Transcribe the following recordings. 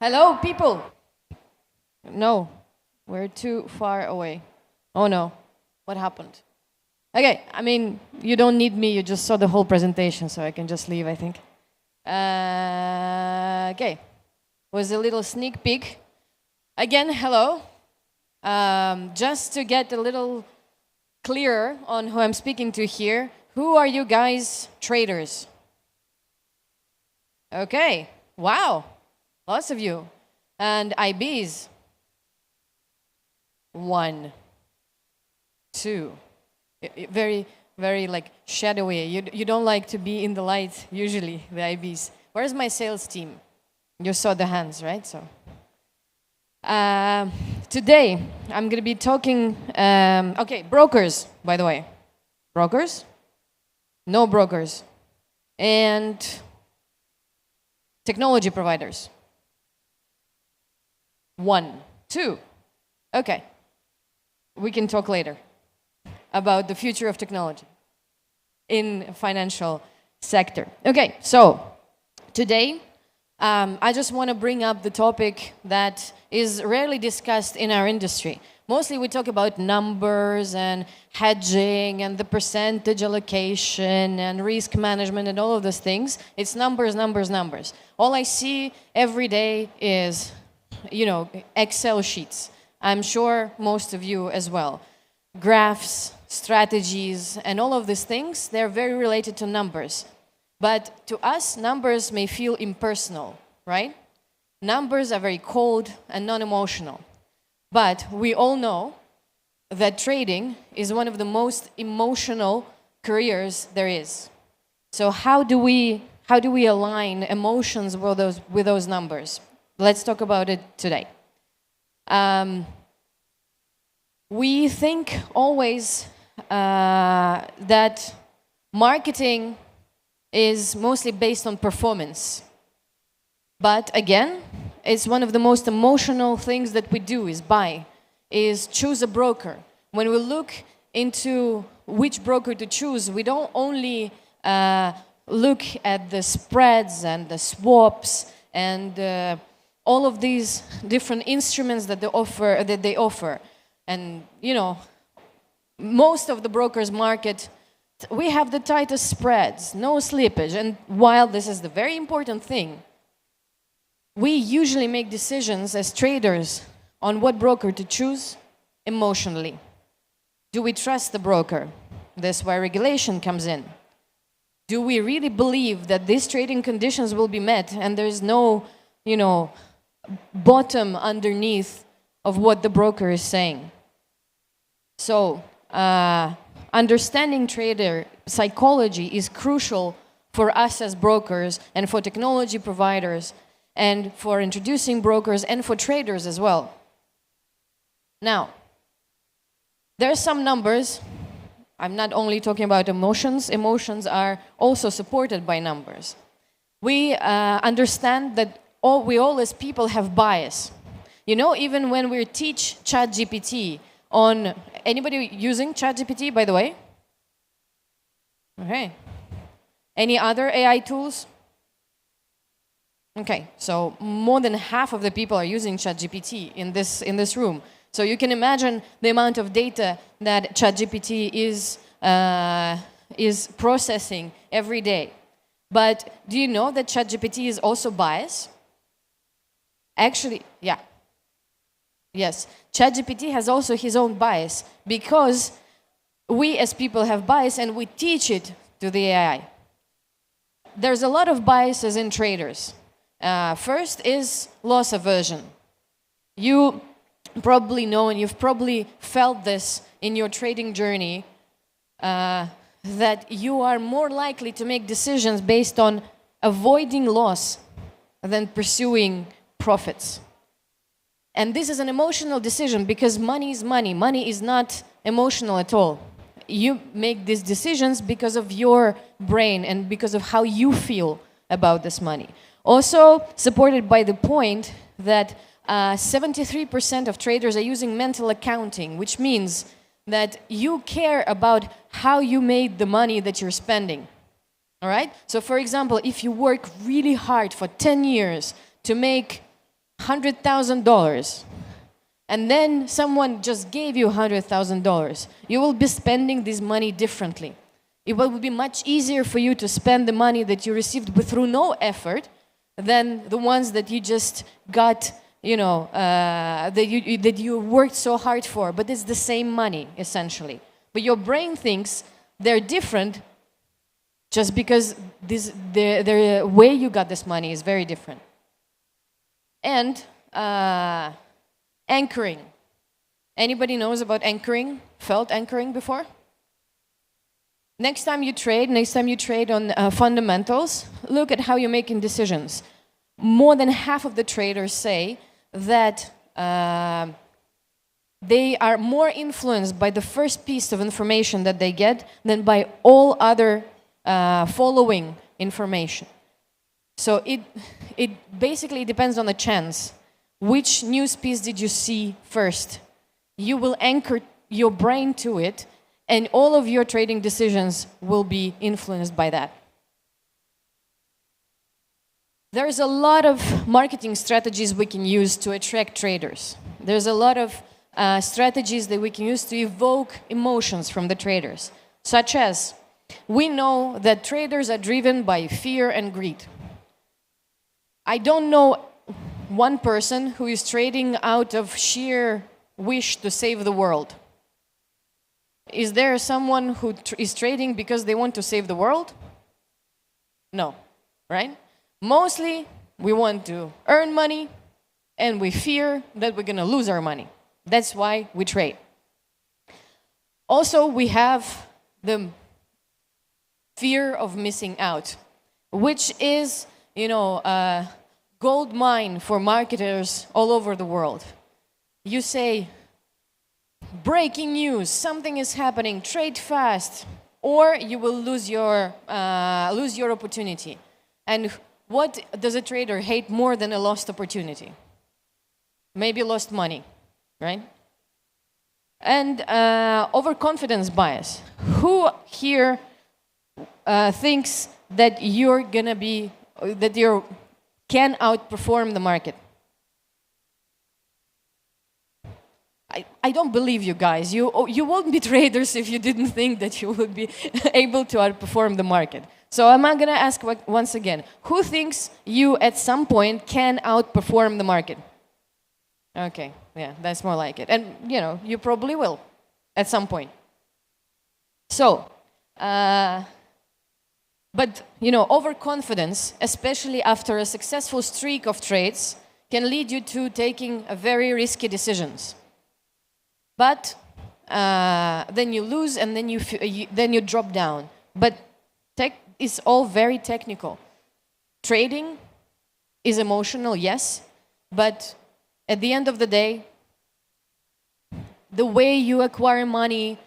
Hello, people. No, we're too far away. Oh no, what happened? Okay, I mean, you don't need me, you just saw the whole presentation, so I can just leave, I think. Okay, was a little sneak peek. Again, hello. Just to get a little clearer on who I'm speaking to here, who are you guys traders? Okay, wow, lots of you. And IBs? 1, 2. Very, very like shadowy. You don't like to be in the light, usually, the IBs. Where's my sales team? You saw the hands, right? So today, I'm going to be talking... okay, brokers, by the way. Brokers? No brokers. And technology providers. 1, 2. Okay. We can talk later about the future of technology in financial sector. Okay, so today I just want to bring up the topic that is rarely discussed in our industry. Mostly we talk about numbers and hedging and the percentage allocation and risk management and all of those things. It's numbers, numbers, numbers. All I see every day is, you know, Excel sheets. I'm sure most of you as well. Graphs, strategies, and all of these things, they're very related to numbers. But to us, numbers may feel impersonal, right? Numbers are very cold and non-emotional. But we all know that trading is one of the most emotional careers there is. So how do we align emotions with those numbers? Let's talk about it today. We think always that marketing is mostly based on performance. But again, it's one of the most emotional things that we do is choose a broker. When we look into which broker to choose, we don't only look at the spreads and the swaps and all of these different instruments that they offer. And, you know, most of the brokers market, we have the tightest spreads, no slippage. And while this is the very important thing, we usually make decisions as traders on what broker to choose emotionally. Do we trust the broker? That's why regulation comes in. Do we really believe that these trading conditions will be met and there's no, you know, bottom underneath of what the broker is saying? So, understanding trader psychology is crucial for us as brokers and for technology providers and for introducing brokers and for traders as well. Now, there are some numbers. I'm not only talking about emotions. Emotions are also supported by numbers. We understand that we all as people have bias. You know, even when we teach ChatGPT on... Anybody using ChatGPT, by the way? Okay. Any other AI tools? Okay, so more than half of the people are using ChatGPT in this room. So you can imagine the amount of data that ChatGPT is processing every day. But do you know that ChatGPT is also biased? Actually, yeah. Yes, ChatGPT has also his own bias because we as people have bias and we teach it to the AI. There's a lot of biases in traders. First is loss aversion. You probably know and you've probably felt this in your trading journey that you are more likely to make decisions based on avoiding loss than pursuing profits. And this is an emotional decision because money is money. Money is not emotional at all. You make these decisions because of your brain and because of how you feel about this money. Also supported by the point that 73% of traders are using mental accounting, which means that you care about how you made the money that you're spending. All right? So for example, if you work really hard for 10 years to make $100,000, and then someone just gave you $100,000, you will be spending this money differently. It will be much easier for you to spend the money that you received through no effort than the ones that you just got, that you worked so hard for. But it's the same money, essentially. But your brain thinks they're different just because the way you got this money is very different. And anchoring. Anybody knows about anchoring? Felt anchoring before? Next time you trade on fundamentals, look at how you're making decisions. More than half of the traders say that they are more influenced by the first piece of information that they get than by all other following information. So it basically depends on the chance. Which news piece did you see first? You will anchor your brain to it, and all of your trading decisions will be influenced by that. There's a lot of marketing strategies we can use to attract traders. There's a lot of strategies that we can use to evoke emotions from the traders, such as we know that traders are driven by fear and greed. I don't know one person who is trading out of sheer wish to save the world. Is there someone who is trading because they want to save the world? No, right? Mostly, we want to earn money, and we fear that we're going to lose our money. That's why we trade. Also, we have the fear of missing out, which is, a gold mine for marketers all over the world. You say, breaking news, something is happening, trade fast, or you will lose your opportunity. And what does a trader hate more than a lost opportunity? Maybe lost money, right? And overconfidence bias. Who here thinks that you can outperform the market? I don't believe you guys. You won't be traders if you didn't think that you would be able to outperform the market. So I'm going to ask once again, who thinks you at some point can outperform the market? Okay, yeah, that's more like it. And, you probably will at some point. So, but, overconfidence, especially after a successful streak of trades, can lead you to taking very risky decisions. But then you lose, and then you drop down. But it's all very technical. Trading is emotional, yes, but at the end of the day, the way you acquire money,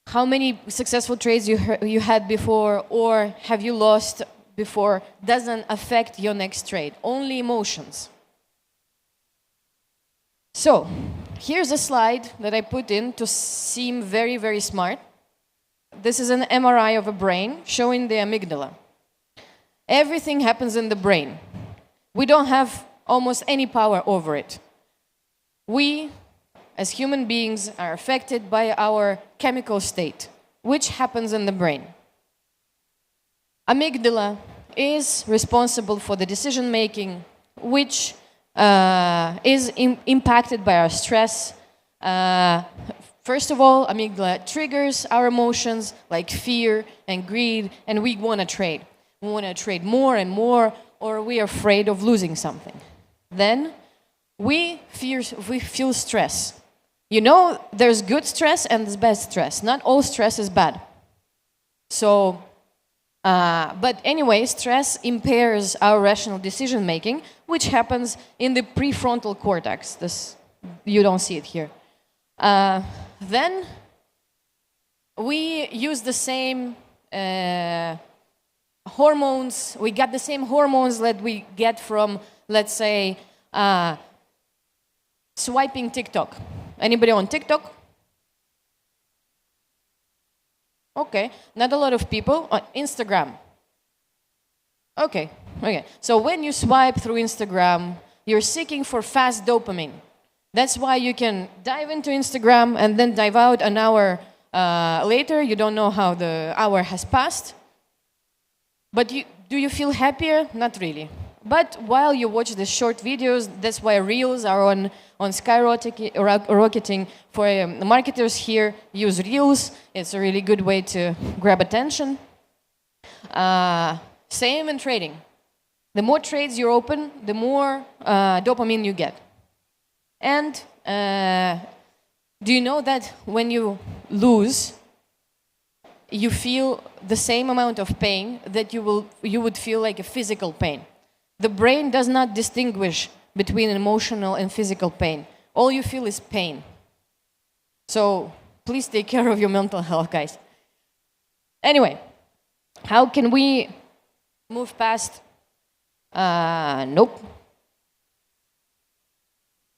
how many successful trades you had before, or have you lost before, doesn't affect your next trade. Only emotions. So, here's a slide that I put in to seem very, very smart. This is an MRI of a brain showing the amygdala. Everything happens in the brain. We don't have almost any power over it. We, as human beings, are affected by our chemical state, which happens in the brain. Amygdala is responsible for the decision making, which is impacted by our stress. First of all, amygdala triggers our emotions like fear and greed, and we want to trade. We want to trade more and more, or we are afraid of losing something. Then we feel stress. There's good stress and there's bad stress. Not all stress is bad. So, but anyway, stress impairs our rational decision making, which happens in the prefrontal cortex. You don't see it here. Then we use the same hormones. We get the same hormones that we get from, let's say, swiping TikTok. Anybody on TikTok? Okay, not a lot of people. On Instagram. Okay. So when you swipe through Instagram, You're seeking for fast dopamine. That's why you can dive into Instagram and then dive out an hour later. You don't know how the hour has passed. But do you feel happier? Not really. But while you watch the short videos, that's why Reels are on skyrocketing. For marketers here, use Reels. It's a really good way to grab attention. Same in trading. The more trades you open, the more dopamine you get. And do you know that when you lose, you feel the same amount of pain that you would feel like a physical pain? The brain does not distinguish between emotional and physical pain. All you feel is pain. So please take care of your mental health, guys. Anyway, how can we move past? Nope.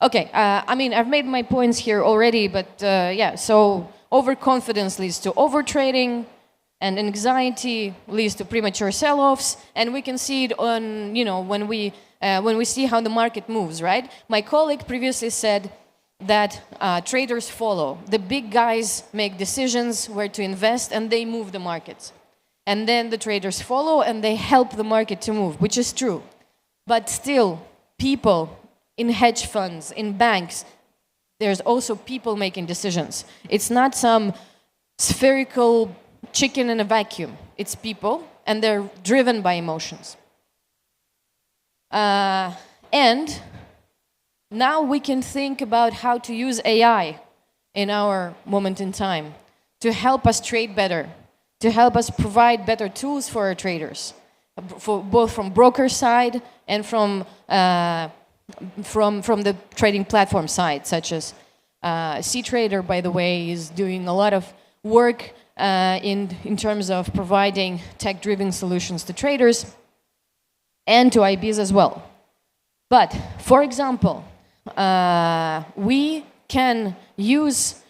Okay, I mean, I've made my points here already, but yeah, so overconfidence leads to overtrading, and anxiety leads to premature sell-offs, and we can see it on, you know, when we see how the market moves, right? My colleague previously said that traders follow. The big guys make decisions where to invest, and they move the markets. And then the traders follow, and they help the market to move, which is true. But still, people in hedge funds, in banks, there's also people making decisions. It's not some spherical chicken in a vacuum. It's people, and they're driven by emotions. And now we can think about how to use AI in our moment in time to help us trade better, to help us provide better tools for our traders, both from broker side and from the trading platform side, such as cTrader, by the way, is doing a lot of work in terms of providing tech-driven solutions to traders and to IBs as well. But, for example, we can use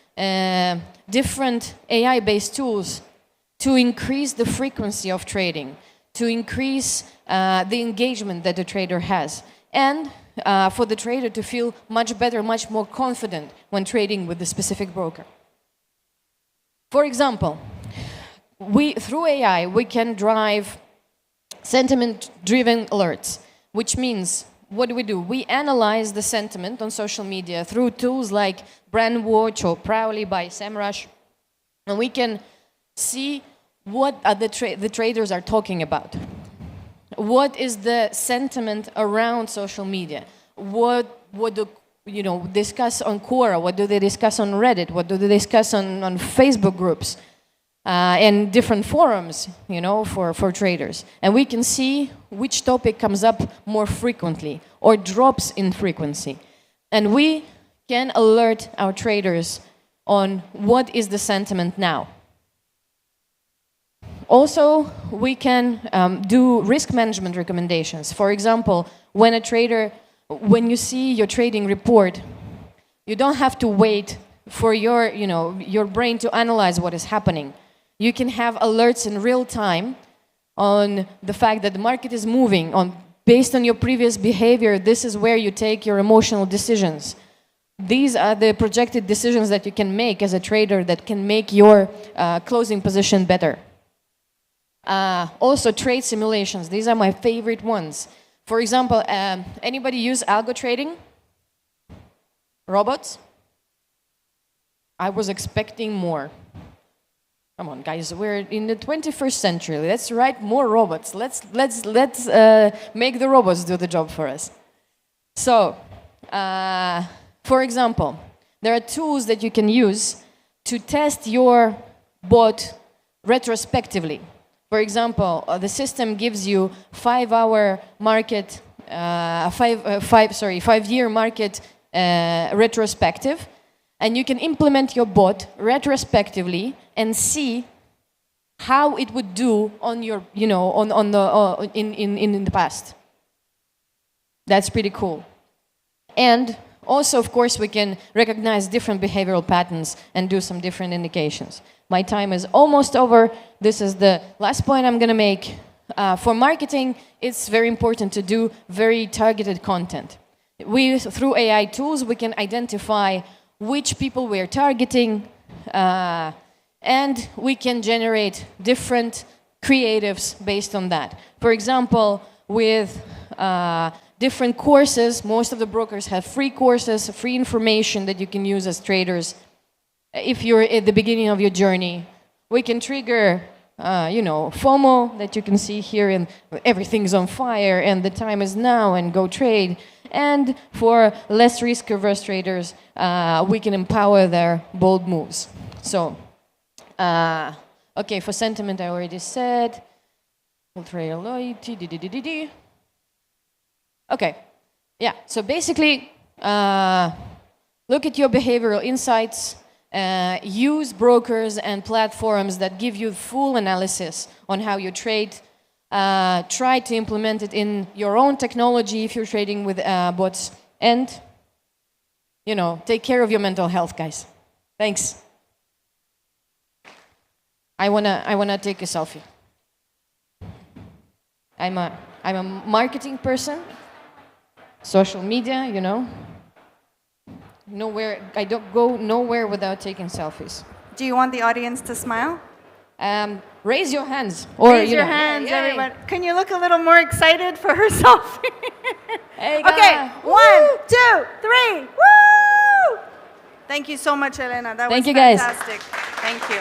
different AI-based tools to increase the frequency of trading, to increase the engagement that the trader has, and for the trader to feel much better, much more confident when trading with the specific broker. For example, through AI, we can drive sentiment-driven alerts, which means, what do? We analyze the sentiment on social media through tools like Brandwatch or Prowly by SEMrush, and we can see what the traders are talking about. What is the sentiment around social media? What do discuss on Quora? What do they discuss on Reddit? What do they discuss on Facebook groups and different forums, for traders? And we can see which topic comes up more frequently or drops in frequency. And we can alert our traders on what is the sentiment now. Also, we can do risk management recommendations. For example, when you see your trading report, you don't have to wait for your brain to analyze what is happening. You can have alerts in real time on the fact that the market is moving. Based on your previous behavior, this is where you take your emotional decisions. These are the projected decisions that you can make as a trader that can make your closing position better. Also, trade simulations. These are my favorite ones. For example, anybody use algo trading? Robots? I was expecting more. Come on, guys, we're in the 21st century. Let's write more robots. Let's make the robots do the job for us. So, for example, there are tools that you can use to test your bot retrospectively. For example, the system gives you 5-hour market, 5-year market retrospective, and you can implement your bot retrospectively and see how it would do on your, in the past. That's pretty cool. And also, of course, we can recognize different behavioral patterns and do some different indications. My time is almost over. This is the last point I'm going to make. For marketing, it's very important to do very targeted content. through AI tools, we can identify which people we're targeting, and we can generate different creatives based on that. For example, with different courses, most of the brokers have free courses, free information that you can use as traders. If you're at the beginning of your journey, we can trigger FOMO that you can see here, and everything's on fire, and the time is now, and go trade. And for less risk-averse traders, we can empower their bold moves. So, okay, for sentiment, I already said. Ultra loyalty, Okay, yeah, so basically, look at your behavioral insights, use brokers and platforms that give you full analysis on how you trade. Try to implement it in your own technology if you're trading with bots, and take care of your mental health, guys. Thanks. I wanna take a selfie. I'm a marketing person, social media, I don't go nowhere without taking selfies. Do you want the audience to smile? Raise your hands. Raise your hands, everyone. Can you look a little more excited for her selfie? Hey, okay, 1, 2, 3. Woo! Thank you so much, Elena. That was fantastic. Guys. Thank you.